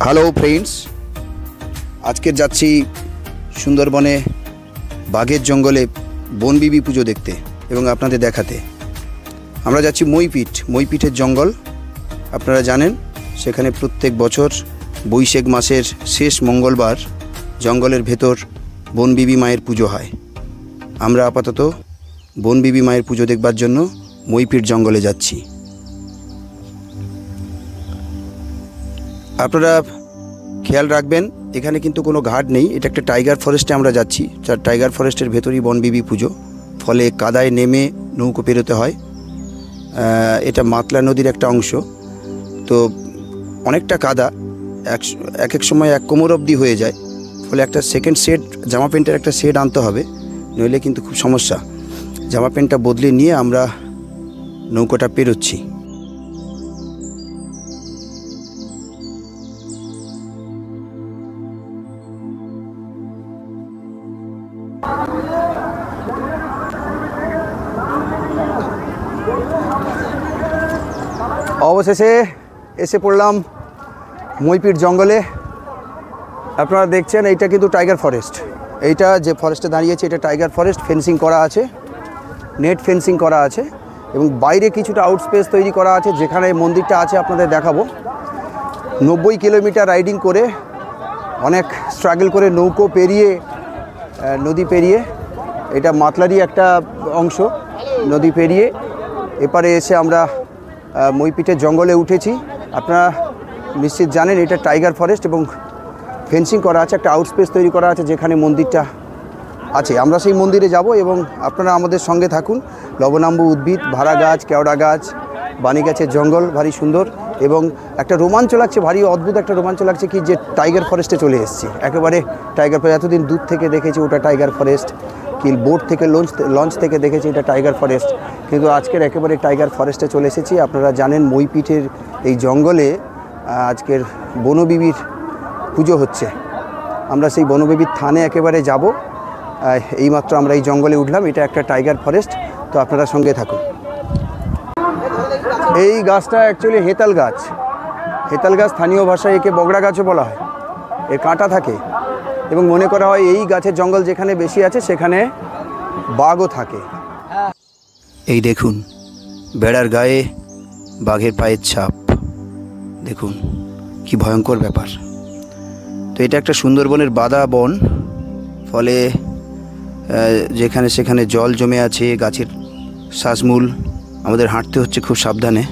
Hello friends, আজকে যাচ্ছি সুন্দরবনে বাঘের জঙ্গলে বনবিবি পুজো দেখতে এবং আপনাদের দেখাতে। আমরা যাচ্ছি মইপিঠের জঙ্গল। আপনারা জানেন সেখানে প্রত্যেক বছর বৈশাখ মাসের শেষ মঙ্গলবার জঙ্গলের ভেতর বনবিবি মায়ের পুজো হয়। আমরা আপাতত বনবিবি মায়ের পুজো দেখবার জন্য মইপিঠ জঙ্গলে যাচ্ছি। আপনারা খেয়াল রাখবেন, এখানে কিন্তু কোনো ঘাট নেই। এটা একটা টাইগার ফরেস্টে আমরা যাচ্ছি। টাইগার ফরেস্টের ভেতরই বনবিবি পুজো, ফলে কাদায় নেমে নৌকো পেরোতে হয়। এটা মাতলা নদীর একটা অংশ, তো অনেকটা কাদা, এক এক সময় এক কোমর অবধি হয়ে যায়। ফলে একটা সেকেন্ড সেট, জামা প্যান্টের একটা সেট আনতে হবে, নইলে কিন্তু খুব সমস্যা। জামা প্যান্টটা বদলে নিয়ে আমরা নৌকোটা পেরোচ্ছি। অবশেষে এসে পড়লাম মইপিঠ জঙ্গলে। আপনারা দেখছেন এইটা কিন্তু টাইগার ফরেস্ট। এইটা যে ফরেস্টে দাঁড়িয়েছে এটা টাইগার ফরেস্ট। ফেন্সিং করা আছে, নেট ফেন্সিং করা আছে এবং বাইরে কিছুটা আউট স্পেস তৈরি করা আছে যেখানে মন্দিরটা আছে। আপনাদের দেখাবো। 90 কিলোমিটার রাইডিং করে, অনেক স্ট্রাগল করে নৌকো পেরিয়ে, নদী পেরিয়ে, এটা মাতলারই একটা অংশ, নদী পেরিয়ে এপারে এসে আমরা মইপিঠের জঙ্গলে উঠেছি। আপনারা নিশ্চিত জানেন এটা টাইগার ফরেস্ট এবং ফেন্সিং করা আছে, একটা আউটস্পেস তৈরি করা আছে যেখানে মন্দিরটা আছে। আমরা সেই মন্দিরে যাব এবং আপনারা আমাদের সঙ্গে থাকুন। লবণাম্বু উদ্ভিদ, ভাড়া গাছ, কেওড়া গাছ, বানি গাছের জঙ্গল, ভারী সুন্দর এবং একটা রোমাঞ্চ লাগছে, ভারী অদ্ভুত একটা রোমাঞ্চ লাগছে কি যে টাইগার ফরেস্টে চলে এসেছি। একেবারে টাইগার ফরেস্ট। এতদিন দূর থেকে দেখেছি ওটা টাইগার ফরেস্ট, কি বোট থেকে লঞ্চ থেকে দেখেছি এটা টাইগার ফরেস্ট, কিন্তু আজকের একেবারে টাইগার ফরেস্টে চলে এসেছি। আপনারা জানেন মইপিঠের এই জঙ্গলে আজকের বনবিবির পুজো হচ্ছে। আমরা সেই বনবিবির থানে একেবারে যাব। এইমাত্র আমরা এই জঙ্গলে উঠলাম। এটা একটা টাইগার ফরেস্ট, তো আপনারা সঙ্গে থাকুন। এই গাছটা অ্যাকচুয়ালি হেতাল গাছ। হেতাল গাছ, স্থানীয় ভাষায় একে বগড়া গাছও বলা হয়। এর কাঁটা থাকে এবং মনে করা হয় এই গাছের জঙ্গল যেখানে বেশি আছে সেখানে বাঘও থাকে। এই দেখুন বেড়ার গায়ে বাঘের পায়ের ছাপ, দেখুন কি ভয়ঙ্কর ব্যাপার। তো এটা একটা সুন্দরবনের বাঁধা বন, ফলে যেখানে সেখানে জল জমে আছে, গাছের শ্বাসমূল, আমাদের হাঁটতে হচ্ছে খুব সাবধানে,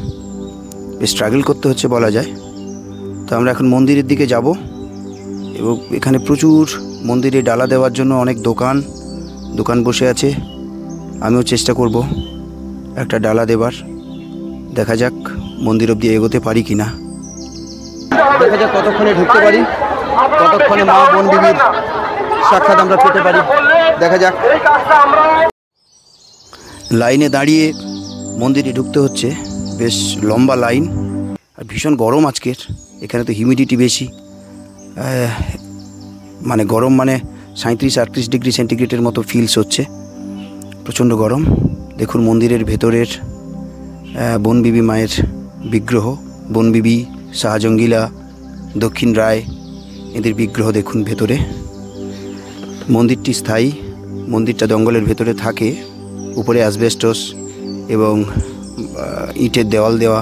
স্ট্রাগল করতে হচ্ছে বলা যায়। তো আমরা এখন মন্দিরের দিকে যাব এবং এখানে প্রচুর মন্দিরে ডালা দেওয়ার জন্য অনেক দোকান বসে আছে। আমিও চেষ্টা করব একটা ডালা দেবার। দেখা যাক মন্দির অবধি এগোতে পারি কি না। দেখা যাক কতক্ষণে ঢুকতে পারি, কতক্ষণে মা বনবিবির সাক্ষাৎ আমরা পেতে পারি। দেখা যাক। লাইনে দাঁড়িয়ে মন্দিরে ঢুকতে হচ্ছে, বেশ লম্বা লাইন আর ভীষণ গরম আজকের। এখানে তো হিউমিডিটি বেশি, মানে গরম মানে 37-38 ডিগ্রি সেন্টিগ্রেডের মতো ফিলস হচ্ছে, প্রচণ্ড গরম। দেখুন মন্দিরের ভেতরের বনবিবি মায়ের বিগ্রহ, বনবিবি, শাহজঙ্গিলা, দক্ষিণ রায়, এদের বিগ্রহ দেখুন ভেতরে। মন্দিরটি স্থায়ী, মন্দিরটা জঙ্গলের ভেতরে থাকে। উপরে অ্যাসবেস্টস এবং ইটের দেওয়াল দেওয়া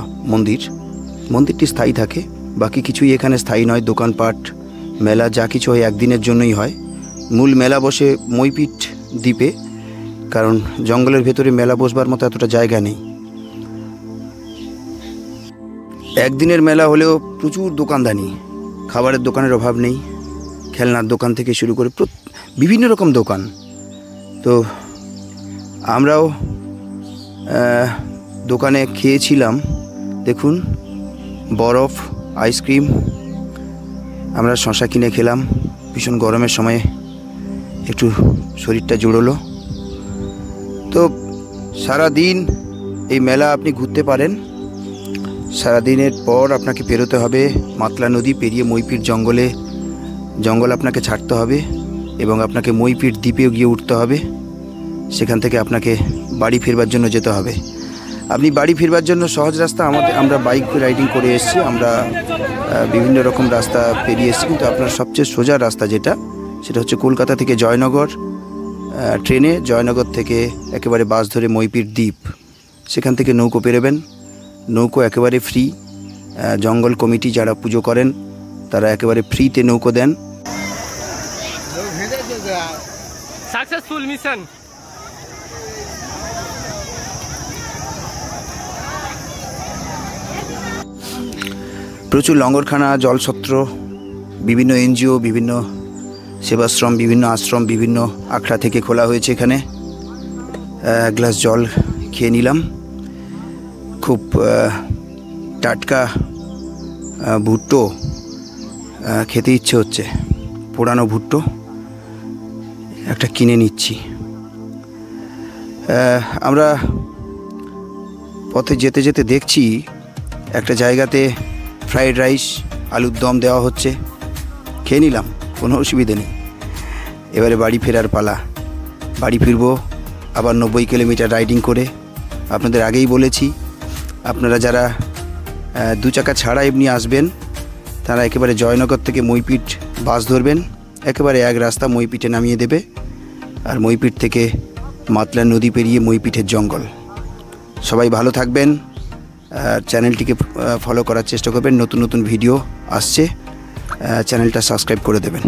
মন্দিরটি স্থায়ী থাকে। বাকি কিছুই এখানে স্থায়ী নয়। দোকানপাট, মেলা, যা কিছু হয় একদিনের জন্যই হয়। মূল মেলা বসে মইপিঠ দ্বীপে, কারণ জঙ্গলের ভেতরে মেলা বসবার মতো এতটা জায়গা নেই। একদিনের মেলা হলেও প্রচুর দোকানদানি, খাবারের দোকানের অভাব নেই, খেলনার দোকান থেকে শুরু করে বিভিন্ন রকম দোকান। তো আমরাও দোকানে খেয়েছিলাম। দেখুন বরফ, আইসক্রিম, আমরা শশা কিনে খেলাম। ভীষণ গরমের সময় একটু শরীরটা জুড়লো। তো সারাদিন এই মেলা আপনি ঘুরতে পারেন। সারাদিনের পর আপনাকে পেরোতে হবে মাতলা নদী পেরিয়ে মইপিঠ জঙ্গল আপনাকে ছাড়তে হবে এবং আপনাকে মইপিঠ দ্বীপেও গিয়ে উঠতে হবে। সেখান থেকে আপনাকে বাড়ি ফেরবার জন্য যেতে হবে। আপনি বাড়ি ফিরবার জন্য সহজ রাস্তা, আমরা বাইক রাইডিং করে এসেছি, আমরা বিভিন্ন রকম রাস্তা পেরিয়ে এসেছি, কিন্তু আপনার সবচেয়ে সোজা রাস্তা সেটা হচ্ছে কলকাতা থেকে জয়নগর, ট্রেনে জয়নগর থেকে একেবারে বাস ধরে মইপির দ্বীপ, সেখান থেকে নৌকো পেরোবেন। নৌকো একেবারে ফ্রি, জঙ্গল কমিটি যারা পুজো করেন তারা একেবারে ফ্রিতে নৌকো দেন। Successful mission. প্রচুর লঙ্গরখানা, জলছত্র, বিভিন্ন এনজিও, বিভিন্ন সেবাশ্রম, বিভিন্ন আশ্রম, বিভিন্ন আখড়া থেকে খোলা হয়েছে এখানে। এক গ্লাস জল খেয়ে নিলাম। খুব টাটকা ভুট্টো খেতে ইচ্ছে হচ্ছে, পোড়ানো ভুট্টো একটা কিনে নিচ্ছি। আমরা পথে যেতে যেতে দেখছি একটা জায়গাতে ফ্রাইড রাইস, আলুর দম দেওয়া হচ্ছে, খেয়ে নিলাম, কোনো অসুবিধে নেই। এবারে বাড়ি ফেরার পালা। বাড়ি ফিরবো আবার 90 কিলোমিটার রাইডিং করে। আপনাদের আগেই বলেছি, আপনারা যারা 2 চাকা ছাড়া এমনি আসবেন তারা একেবারে জয়নগর থেকে মইপিঠ বাস ধরবেন, একেবারে এক রাস্তা মইপিঠে নামিয়ে দেবে, আর মইপিঠ থেকে মাতলা নদী পেরিয়ে মইপিঠের জঙ্গল। সবাই ভালো থাকবেন, চ্যানেলটিকে ফলো করার চেষ্টা করবেন, নতুন নতুন ভিডিও আসছে, চ্যানেলটা সাবস্ক্রাইব করে দেবেন।